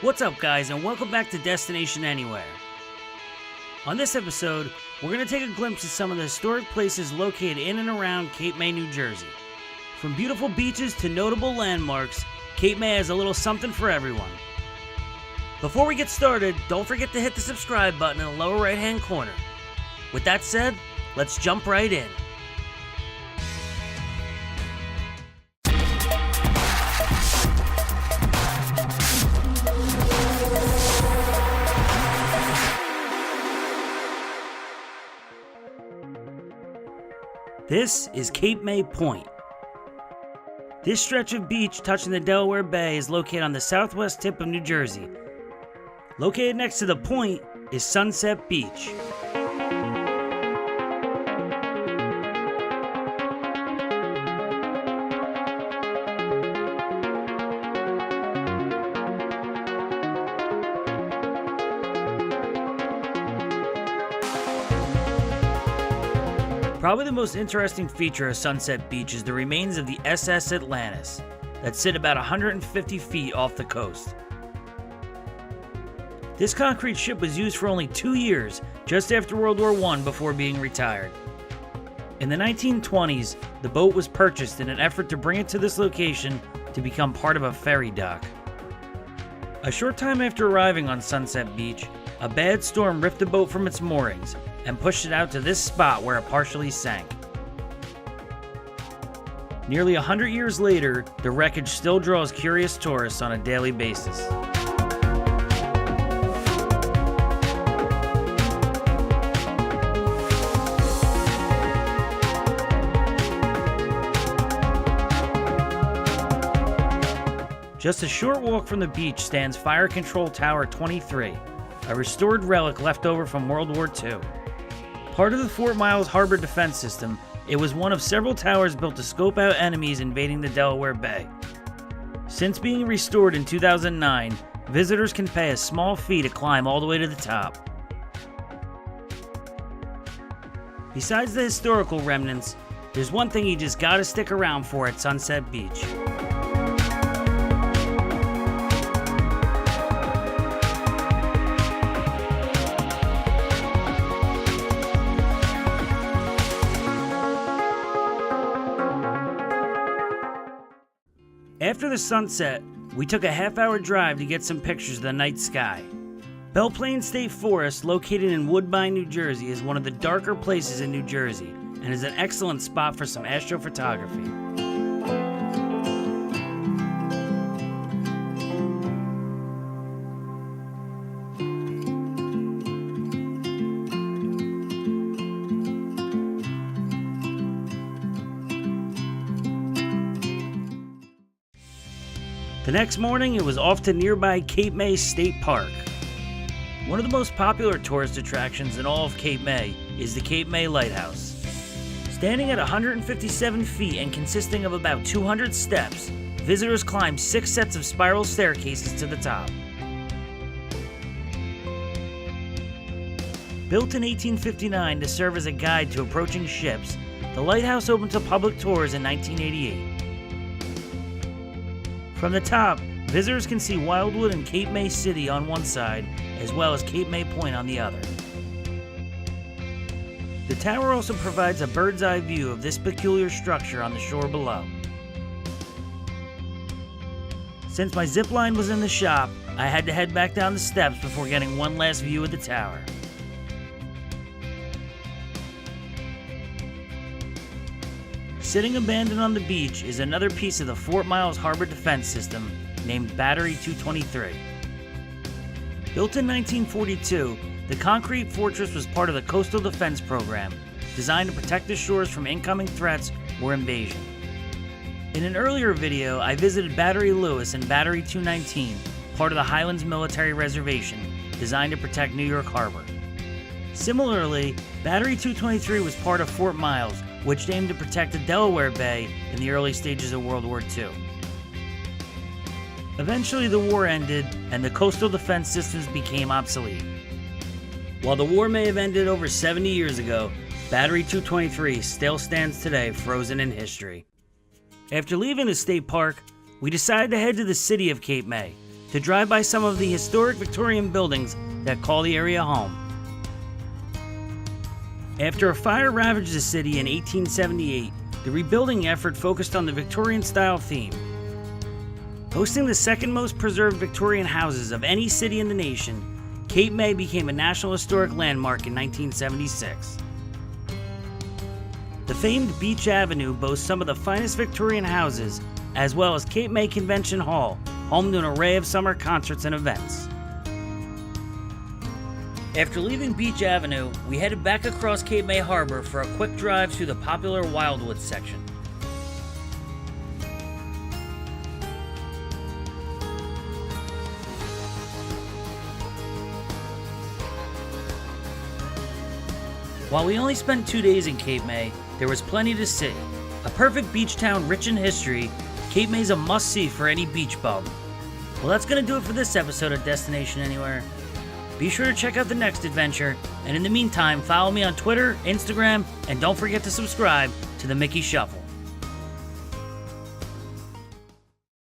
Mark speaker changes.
Speaker 1: What's up, guys, and welcome back to Destination Anywhere. On this episode, we're going to take a glimpse at some of the historic places located in and around Cape May, New Jersey. From beautiful beaches to notable landmarks, Cape May has a little something for everyone. Before we get started, don't forget to hit the subscribe button in the lower right-hand corner. With that said, let's jump right in. This is Cape May Point. This stretch of beach touching the Delaware Bay is located on the southwest tip of New Jersey. Located next to the point is Sunset Beach. Probably the most interesting feature of Sunset Beach is the remains of the SS Atlantis that sit about 150 feet off the coast. This concrete ship was used for only 2 years, just after World War I, before being retired. In the 1920s, the boat was purchased in an effort to bring it to this location to become part of a ferry dock. A short time after arriving on Sunset Beach, a bad storm ripped the boat from its moorings and pushed it out to this spot where it partially sank. Nearly 100 years later, the wreckage still draws curious tourists on a daily basis. Just a short walk from the beach stands Fire Control Tower 23, a restored relic left over from World War II. Part of the Fort Miles Harbor Defense System, it was one of several towers built to scope out enemies invading the Delaware Bay. Since being restored in 2009, visitors can pay a small fee to climb all the way to the top. Besides the historical remnants, there's one thing you just gotta stick around for at Sunset Beach. After the sunset, we took a half-hour drive to get some pictures of the night sky. Belle Plaine State Forest, located in Woodbine, New Jersey, is one of the darker places in New Jersey and is an excellent spot for some astrophotography. The next morning, it was off to nearby Cape May State Park. One of the most popular tourist attractions in all of Cape May is the Cape May Lighthouse. Standing at 157 feet and consisting of about 200 steps, visitors climb 6 sets of spiral staircases to the top. Built in 1859 to serve as a guide to approaching ships, the lighthouse opened to public tours in 1988. From the top, visitors can see Wildwood and Cape May City on one side, as well as Cape May Point on the other. The tower also provides a bird's eye view of this peculiar structure on the shore below. Since my zip line was in the shop, I had to head back down the steps before getting one last view of the tower. Sitting abandoned on the beach is another piece of the Fort Miles Harbor Defense System named Battery 223. Built in 1942, the concrete fortress was part of the Coastal Defense Program, designed to protect the shores from incoming threats or invasion. In an earlier video, I visited Battery Lewis and Battery 219, part of the Highlands Military Reservation, designed to protect New York Harbor. Similarly, Battery 223 was part of Fort Miles, which aimed to protect the Delaware Bay in the early stages of World War II. Eventually, the war ended, and the coastal defense systems became obsolete. While the war may have ended over 70 years ago, Battery 223 still stands today, frozen in history. After leaving the state park, we decided to head to the city of Cape May, to drive by some of the historic Victorian buildings that call the area home. After a fire ravaged the city in 1878, the rebuilding effort focused on the Victorian-style theme. Hosting the second most preserved Victorian houses of any city in the nation, Cape May became a National Historic Landmark in 1976. The famed Beach Avenue boasts some of the finest Victorian houses, as well as Cape May Convention Hall, home to an array of summer concerts and events. After leaving Beach Avenue, we headed back across Cape May Harbor for a quick drive through the popular Wildwood section. While we only spent 2 days in Cape May, there was plenty to see. A perfect beach town rich in history, Cape May's a must-see for any beach bum. Well, that's going to do it for this episode of Destination Anywhere. Be sure to check out the next adventure, and in the meantime, follow me on Twitter, Instagram, and don't forget to subscribe to the Mickey Shuffle.